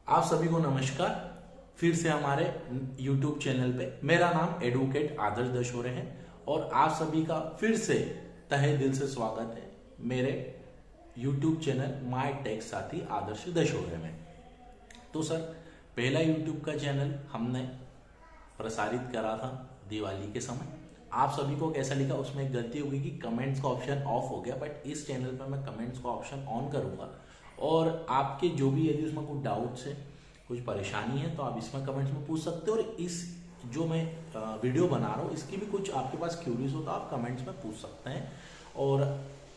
आप सभी को नमस्कार। फिर से हमारे YouTube चैनल पे मेरा नाम एडवोकेट आदर्श दशोरे है और आप सभी का फिर से तहे दिल से स्वागत है मेरे YouTube चैनल माय टेक साथी आदर्श दशोरे में। तो सर, पहला YouTube का चैनल हमने प्रसारित करा था दिवाली के समय। आप सभी को कैसा लिखा, उसमें एक गलती होगी कि कमेंट्स का ऑप्शन ऑफ हो गया, बट इस चैनल पर मैं कमेंट्स का ऑप्शन ऑन करूंगा और आपके जो भी यदि उसमें कुछ डाउट्स है, कुछ परेशानी है, तो आप इसमें कमेंट्स में पूछ सकते हो। और इस जो मैं वीडियो बना रहा हूँ इसकी भी कुछ आपके पास क्यूरीज हो तो आप कमेंट्स में पूछ सकते हैं। और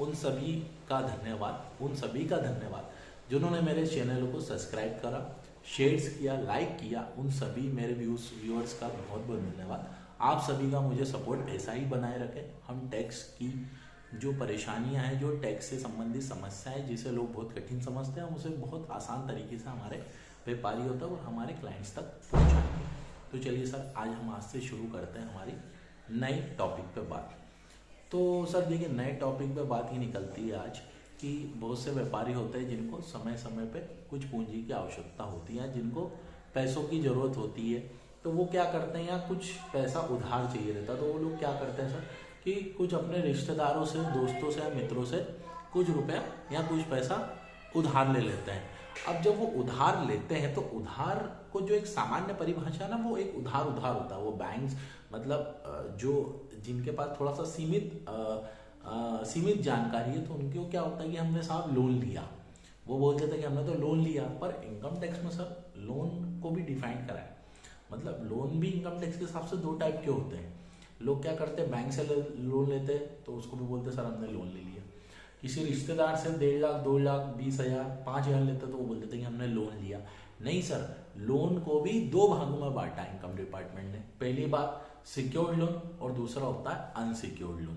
उन सभी का धन्यवाद जिन्होंने मेरे चैनल को सब्सक्राइब करा, शेयर्स किया, लाइक किया, उन सभी मेरे व्यूअर्स का बहुत बहुत धन्यवाद। आप सभी का मुझे सपोर्ट ऐसा ही बनाए रखें। हम टैक्स की जो परेशानियां हैं, जो टैक्स से संबंधित समस्याएं जिसे लोग बहुत कठिन समझते हैं, हम उसे बहुत आसान तरीके से हमारे व्यापारी होता है और हमारे क्लाइंट्स तक पहुंचाएंगे। तो चलिए सर, आज से शुरू करते हैं हमारी नई टॉपिक पे बात। तो सर देखिए, नए टॉपिक पे बात ही निकलती है आज कि बहुत से व्यापारी होते हैं जिनको समय समय पे कुछ पूंजी की आवश्यकता होती है, जिनको पैसों की जरूरत होती है। तो वो क्या करते हैं, या कुछ पैसा उधार चाहिए रहता, तो वो लोग क्या करते हैं सर कि कुछ अपने रिश्तेदारों से, दोस्तों से, मित्रों से कुछ रुपया या कुछ पैसा उधार ले लेते हैं। अब जब वो उधार लेते हैं तो उधार को जो एक सामान्य परिभाषा है ना, वो एक उधार होता है। वो बैंक्स मतलब जो जिनके पास थोड़ा सा सीमित जानकारी है, तो उनको क्या होता है कि हमने साहब लोन लिया, वो बोलते थे कि हमने तो लोन लिया। पर इनकम टैक्स में सर लोन को भी डिफाइन करा है। मतलब लोन भी इनकम टैक्स के हिसाब से दो टाइप के होते हैं। लोग क्या करते हैं, बैंक से लोन लेते हैं तो उसको भी बोलते हैं सर हमने लोन ले लिया। किसी रिश्तेदार से 1.5 लाख, 2 लाख, 20,000, 5,000 लेते तो वो बोलते थे कि हमने लोन लिया। नहीं सर, लोन को भी दो भागों में बांटा है इनकम डिपार्टमेंट ने। पहली बात सिक्योर्ड लोन और दूसरा होता है अनसिक्योर्ड लोन।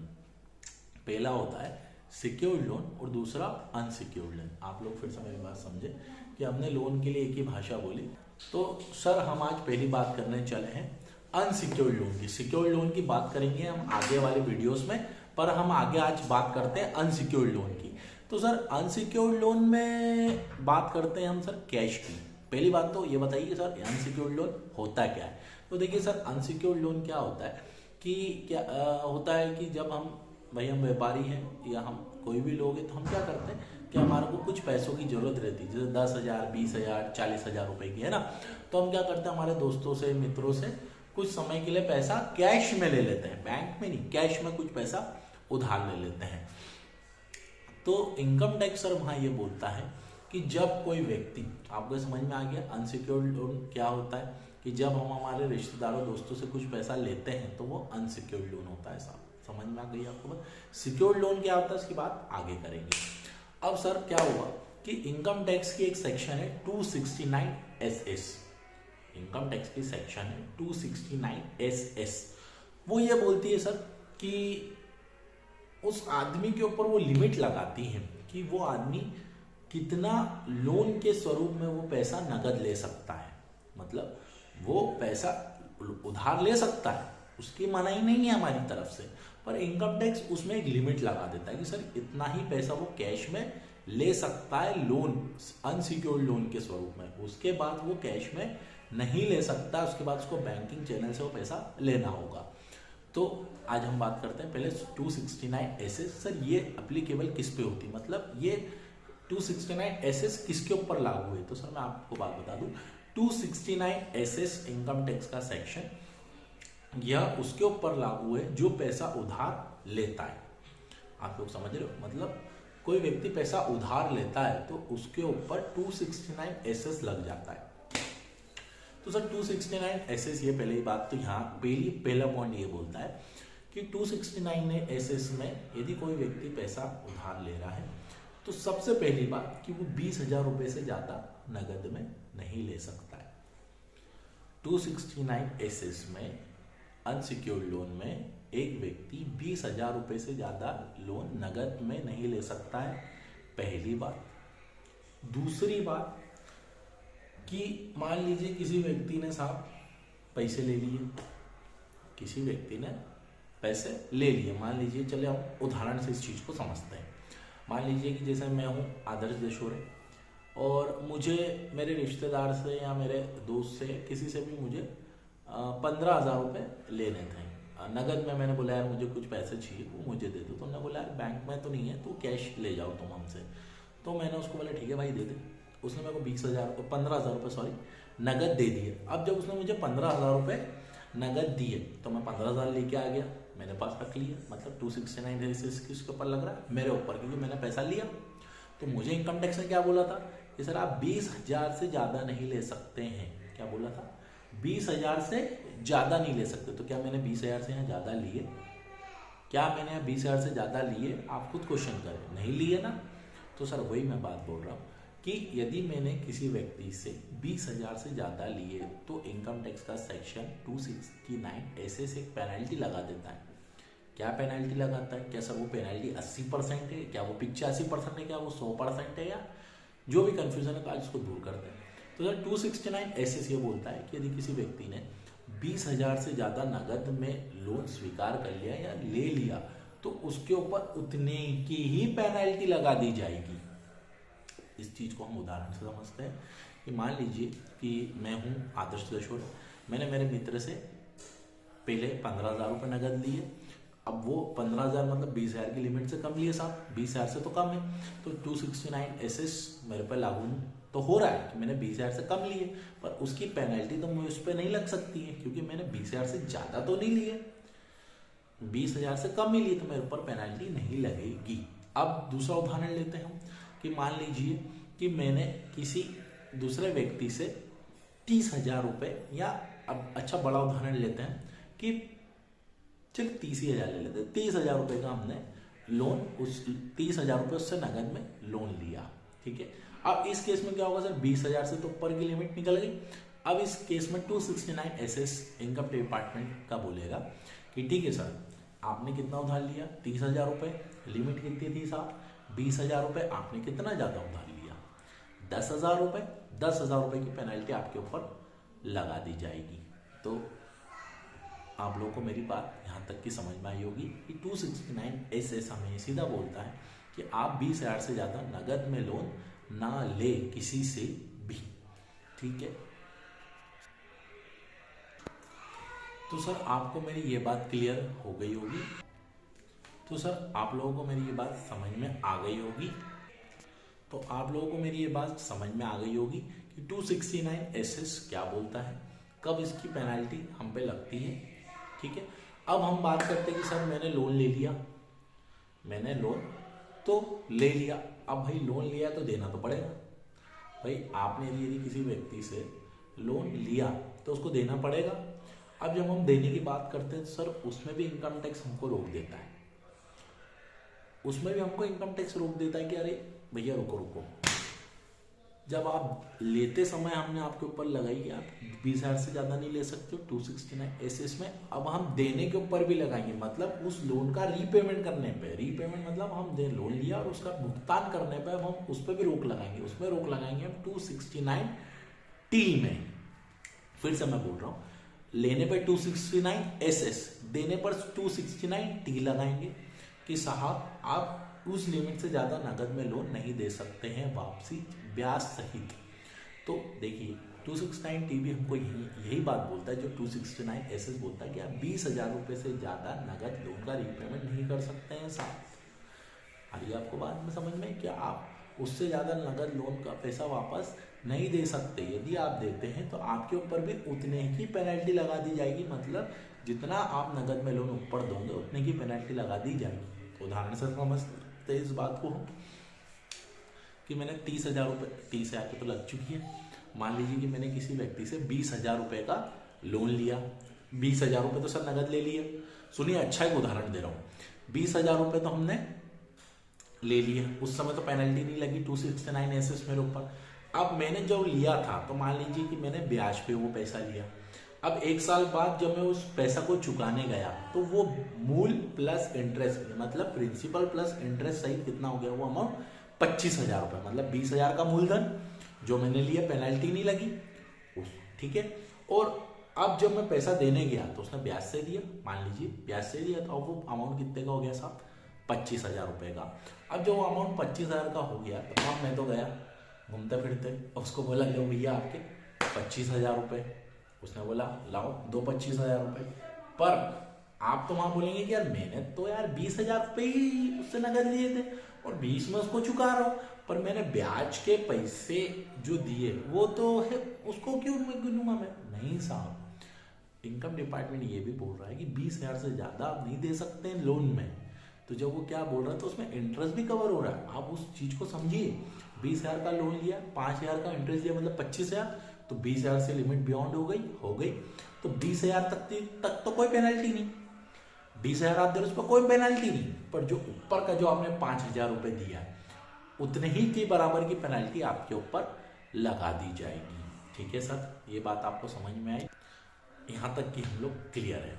पहला होता है सिक्योर्ड लोन और दूसरा अनसिक्योर्ड लोन। आप लोग फिर से मेरी बात समझे कि हमने लोन के लिए एक ही भाषा बोली। तो सर हम आज पहली बात करने चले हैं अनसिक्योर्ड लोन की। सिक्योर्ड लोन की बात करेंगे हम आगे वाले वीडियोस में, पर हम आगे आज बात करते हैं अनसिक्योर्ड लोन की। तो सर अनसिक्योर्ड लोन में बात करते हैं हम सर कैश की। पहली बात तो ये बताइए कि सर अनसिक्योर्ड लोन होता क्या है। तो देखिए सर, अनसिक्योर्ड लोन क्या होता है कि होता है कि जब हम व्यापारी हैं या हम कोई भी लोग हैं, तो हम क्या करते हैं कि हमारे को कुछ पैसों की जरूरत रहती है, जैसे 10,000, 20,000, 40,000 रुपए की है ना। तो हम क्या करते हैं, हमारे दोस्तों से, मित्रों से कुछ समय के लिए पैसा कैश में ले लेते हैं, बैंक में नहीं, कैश में कुछ पैसा उधार ले लेते हैं। तो इनकम टैक्स सर वहां ये बोलता है कि जब कोई व्यक्ति, आपको समझ में आ गया अनसिक्योर्ड लोन क्या होता है, कि जब हम हमारे रिश्तेदारों, दोस्तों से कुछ पैसा लेते हैं तो वो अनसिक्योर्ड लोन होता है। साहब समझ में आ गई आपको बात। सिक्योर्ड लोन क्या होता है इसकी बात आगे करेंगे। अब सर क्या हुआ कि इनकम टैक्स की एक सेक्शन है 269SS। इनकम टैक्स की सेक्शन है 269SS। वो ये बोलती है सर कि उस आदमी के ऊपर वो लिमिट लगाती है कि वो आदमी कितना लोन के स्वरूप में वो पैसा नगद ले सकता है। मतलब वो पैसा उधार ले सकता है, उसकी मनाही नहीं है हमारी तरफ से, पर इनकम टैक्स उसमें एक लिमिट लगा देता है कि सर इतना ही पैसा वो कैश में ले सकता है लोन, अनसिक्योर्ड लोन के स्वरूप में। उसके बाद वो कैश में नहीं ले सकता, उसके बाद उसको बैंकिंग चैनल से वो पैसा लेना होगा। तो आज हम बात करते हैं पहले 269SS। सर ये एप्लीकेबल किस पे होती है, मतलब ये 269SS किसके ऊपर लागू है। तो सर मैं आपको बात बता दूं, 269SS इनकम टैक्स का सेक्शन यह उसके ऊपर लागू है जो पैसा उधार लेता है। आप लोग समझ रहे हो, मतलब कोई व्यक्ति पैसा उधार लेता है तो उसके ऊपर 269SS लग जाता है। तो सर 269SS, ये पहली बात तो यहाँ पहला पॉइंट ये बोलता है कि 269SS में यदि कोई व्यक्ति पैसा उधार ले रहा है तो सबसे पहली बात कि वो 20,000 रुपए से ज्यादा नगद में नहीं ले सकता है। 269SS में अनसिक्योर्ड लोन में एक व्यक्ति 20,000 रुपए से ज्यादा लोन नगद में नहीं ले सकता है, पहली बात। दूसरी बात कि मान लीजिए किसी व्यक्ति ने साहब पैसे ले लिए, किसी व्यक्ति ने पैसे ले लिए, मान लीजिए, चले हम उदाहरण से इस चीज को समझते हैं। मान लीजिए कि जैसे मैं हूं आदर्श दशोरे, और मुझे मेरे रिश्तेदार से या मेरे दोस्त से किसी से भी मुझे 15,000 रुपये लेने थे नगद में। मैंने बोला यार मुझे कुछ पैसे चाहिए, वो मुझे दे दो। तो उन्होंने बोला यार बैंक में तो नहीं है, तो कैश ले जाओ तुम हमसे। तो मैंने उसको बोला ठीक है भाई दे दे। उसने मेरे को 15,000 रुपये नगद दे दिए। अब जब उसने मुझे 15,000 रुपये नगद दिए तो मैं 15,000 लेके आ गया, मेरे पास रख लिया। मतलब 269 किसके ऊपर लग रहा है? मेरे ऊपर, क्योंकि मैंने पैसा लिया। तो मुझे इनकम टैक्स ने क्या बोला था कि सर आप 20,000 से ज़्यादा नहीं ले सकते हैं। क्या बोला था? 20,000 से ज़्यादा नहीं ले सकते। तो क्या मैंने 20,000 से यहाँ ज़्यादा लिए? क्या मैंने यहाँ 20,000 से ज़्यादा लिए? आप खुद क्वेश्चन करें, नहीं लिए ना। तो सर वही मैं बात बोल रहा हूँ कि यदि मैंने किसी व्यक्ति से 20,000 से ज़्यादा लिए तो इनकम टैक्स का सेक्शन 269 ऐसे से एक पेनल्टी लगा देता है। क्या पेनल्टी लगाता है? क्या सर वो पेनल्टी 80% है, क्या वो 85% है, क्या वो 100% है, या जो भी कंफ्यूजन है आज उसको दूर करते हैं। तो सर 269 ऐसे ये बोलता है कि यदि किसी व्यक्ति ने 20,000 से ज़्यादा नगद में लोन स्वीकार कर लिया या ले लिया तो उसके ऊपर उतने की ही पेनल्टी लगा दी जाएगी। इस चीज़ को हम उदाहरण से समझते हैं कि मान लीजिए कि मैं हूँ आदर्श दशोर, मैंने मेरे मित्र से पहले 15,000 रुपये नगद लिए। अब वो 15,000 मतलब 20,000 की लिमिट से कम लिए साहब, 20,000 से तो कम है। तो 269 एसएस मेरे पर लागू तो हो रहा है कि मैंने 20,000 से कम लिए, पर उसकी पेनल्टी तो मुझे उस पर नहीं लग सकती है क्योंकि मैंने 20,000 से ज़्यादा तो नहीं लिए, 20,000 से कम ही लिए, तो मेरे ऊपर पेनल्टी नहीं लगेगी। अब दूसरा उदाहरण लेते हैं हम कि मान लीजिए कि मैंने किसी दूसरे व्यक्ति से 30,000 रुपये, या अब अच्छा बड़ा उदाहरण लेते हैं कि चल 30,000 ले लेते हैं, 30,000 रुपये का हमने लोन, उस 30,000 रुपये उससे नगद में लोन लिया, ठीक है। अब इस केस में क्या होगा सर, 20,000 से तो ऊपर की लिमिट निकल गई। अब इस केस में 269 एसएस इनकम डिपार्टमेंट का बोलेगा कि ठीक है सर आपने कितना उधार लिया, 30,000 रुपये, लिमिट कितनी थी साहब 20,000 रुपये, आपने कितना ज़्यादा उधार लिया 10,000 रुपये, 10,000 रुपये की पेनल्टी आपके ऊपर लगा दी जाएगी। तो आप लोगों को मेरी बात यहाँ तक की समझ में आई होगी कि 269 एसएस हमें सीधा बोलता है कि आप 20,000 से ज़्यादा नगद में लोन ना ले किसी से भी, ठीक है। तो सर आपको मेरी ये बात क्लियर हो गई होगी, तो सर आप लोगों को मेरी ये बात समझ में आ गई होगी, तो आप लोगों को मेरी ये बात समझ में आ गई होगी कि 269 एसएस क्या बोलता है, कब इसकी पेनल्टी हम पे लगती है, ठीक है। अब हम बात करते हैं कि सर मैंने लोन ले लिया, मैंने लोन तो ले लिया, अब भाई लोन लिया तो देना तो पड़ेगा। भाई आपने यदि किसी व्यक्ति से लोन लिया तो उसको देना पड़ेगा। अब जब हम देने की बात करते हैं सर उसमें भी इनकम टैक्स हमको रोक देता है, उसमें भी हमको इनकम टैक्स रोक देता है कि अरे भैया रुको रुको, जब आप लेते समय हमने आपके ऊपर लगाई कि आप 20,000 से ज़्यादा नहीं ले सकते हो 269 एसएस में, अब हम देने के ऊपर भी लगाएंगे, मतलब उस लोन का रीपेमेंट करने पे, रीपेमेंट मतलब हम लोन लिया और उसका भुगतान करने पे अब हम उस पर भी रोक लगाएंगे, उसमें रोक लगाएंगे हम 269 टी में। फिर से मैं बोल रहा हूँ, लेने पर 269 एसएस, देने पर 269 टी लगाएंगे कि साहब आप उस लिमिट से ज़्यादा नगद में लोन नहीं दे सकते हैं वापसी ब्याज सहित। तो देखिए 269 टी भी हमको यही बात बोलता है जो 269 एसएस बोलता है कि आप 20,000 रुपये से ज़्यादा नगद लोन का रीपेमेंट नहीं कर सकते हैं साहब। अरे आपको बात में समझ में कि आप उससे ज़्यादा नगद लोन का पैसा वापस नहीं दे सकते, यदि आप देते हैं तो आपके ऊपर भी उतने ही पेनल्टी लगा दी जाएगी, मतलब जितना आप नगद में लोन ऊपर दोगे उतने की पेनल्टी लगा दी जाएगी। उदाहरण से समझते इस बात को कि मैंने 30,000 रुपये तो लग चुकी है, मान लीजिए कि मैंने किसी व्यक्ति से 20,000 रुपये का लोन लिया, 20,000 रुपये तो सर नगद ले लिए। सुनिए अच्छा एक उदाहरण दे रहा हूँ, 20,000 रुपये तो हमने ले लिए, उस समय तो पेनल्टी नहीं लगी 269 एसएस मेरे ऊपर। अब मैंने जो लिया था तो मान लीजिए कि मैंने ब्याज पे वो पैसा लिया, अब 1 साल बाद जब मैं उस पैसा को चुकाने गया तो वो मूल प्लस इंटरेस्ट मतलब प्रिंसिपल प्लस इंटरेस्ट सहित कितना हो गया, वो अमाउंट 25,000 रुपये, मतलब 20,000 का मूलधन जो मैंने लिया, पेनल्टी नहीं लगी, ठीक है। और अब जब मैं पैसा देने गया तो उसने ब्याज से दिया, मान लीजिए ब्याज से दिया, तो अब वो अमाउंट कितने का हो गया साहब 25,000 रुपये का। अब जो वो अमाउंट 25,000 का हो गया तो अब मैं तो गया घूमते फिरते उसको बोला लो भैया आपके 25,000 रुपये। उसने बोला लाओ दो 25,000 रुपये। पर आप तो वहां बोलेंगे कि यार मैंने तो यार 20,000 रुपये ही उससे नगद लिए थे और 20 में उसको चुका रहा हूँ, पर मैंने ब्याज के पैसे जो दिए वो तो है, उसको क्यों मैं गिनूंगा मैं? नहीं साहब, इनकम डिपार्टमेंट ये भी बोल रहा है कि 20,000 से ज़्यादा आप नहीं दे सकते हैं लोन में। तो जब वो क्या बोल रहा है तो उसमें इंटरेस्ट भी कवर हो रहा है, आप उस चीज़ को समझिए। 20,000 का लोन लिया, 5,000 का इंटरेस्ट लिया, मतलब 25,000, तो 20,000 से लिमिट बियॉन्ड हो गई तो 20,000 तक तो कोई पेनल्टी नहीं। 20,000 आप दे रहे, उस पर कोई पेनल्टी नहीं, पर जो ऊपर का जो आपने 5,000 रुपये दिया है उतने ही के बराबर की पेनल्टी आपके ऊपर लगा दी जाएगी। ठीक है सर, ये बात आपको समझ में आई? यहाँ तक कि हम लोग क्लियर है।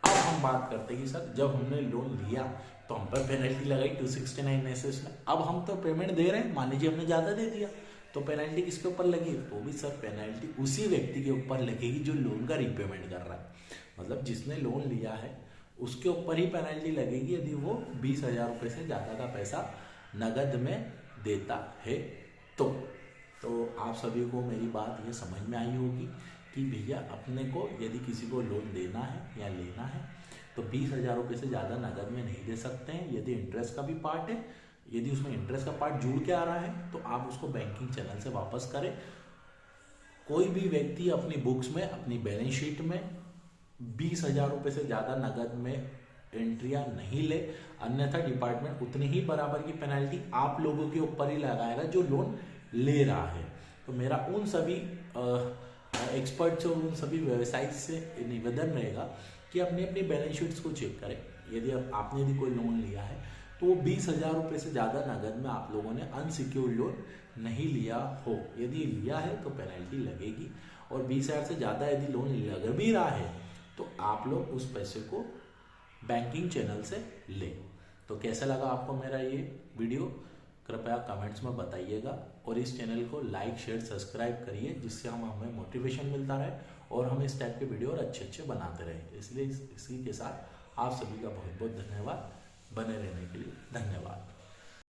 अब हम बात करते हैं कि सर जब हमने लोन लिया तो हम पर पेनल्टी लगाई 269 एसएस में, अब हम तो पेमेंट दे रहे हैं, मान लीजिए हमने ज़्यादा दे दिया तो पेनल्टी किसके ऊपर लगेगी? तो भी सर पेनल्टी उसी व्यक्ति के ऊपर लगेगी जो लोन का रीपेमेंट कर रहा है। मतलब जिसने लोन लिया है उसके ऊपर ही पेनल्टी लगेगी यदि वो 20,000 रुपये से ज़्यादा का पैसा नगद में देता है। तो आप सभी को मेरी बात ये समझ में आई होगी कि भैया अपने को यदि किसी को लोन देना है या लेना है तो 20,000 रुपये से ज़्यादा नगद में नहीं दे सकते हैं। यदि इंटरेस्ट का भी पार्ट है, यदि उसमें इंटरेस्ट का पार्ट जुड़ के आ रहा है तो आप उसको बैंकिंग चैनल से वापस करें। कोई भी व्यक्ति अपनी बुक्स में, अपनी बैलेंस शीट में 20,000 रुपये से ज़्यादा नगद में एंट्रियां नहीं ले, अन्यथा डिपार्टमेंट उतनी ही बराबर की पेनल्टी आप लोगों के ऊपर ही लगाएगा जो लोन ले रहा है। तो मेरा उन सभी एक्सपर्ट्स और उन सभी व्यवसायी से निवेदन रहेगा कि अपनी अपनी बैलेंस शीट्स को चेक करें। यदि आपने यदि कोई लोन लिया है तो वो 20,000 रुपये से ज़्यादा नगद में आप लोगों ने अनसिक्योर्ड लोन नहीं लिया हो। यदि लिया है तो पेनल्टी लगेगी, और 20,000 से ज़्यादा यदि लोन लग भी रहा है तो आप लोग उस पैसे को बैंकिंग चैनल से लें। तो कैसा लगा आपको मेरा ये वीडियो? कृपया कमेंट्स में बताइएगा, और इस चैनल को लाइक शेयर सब्सक्राइब करिए जिससे हमें मोटिवेशन मिलता रहे और हम इस टाइप के वीडियो और अच्छे बनाते रहें। इसलिए इसी के साथ आप सभी का बहुत बहुत धन्यवाद। बने रहने के लिए धन्यवाद।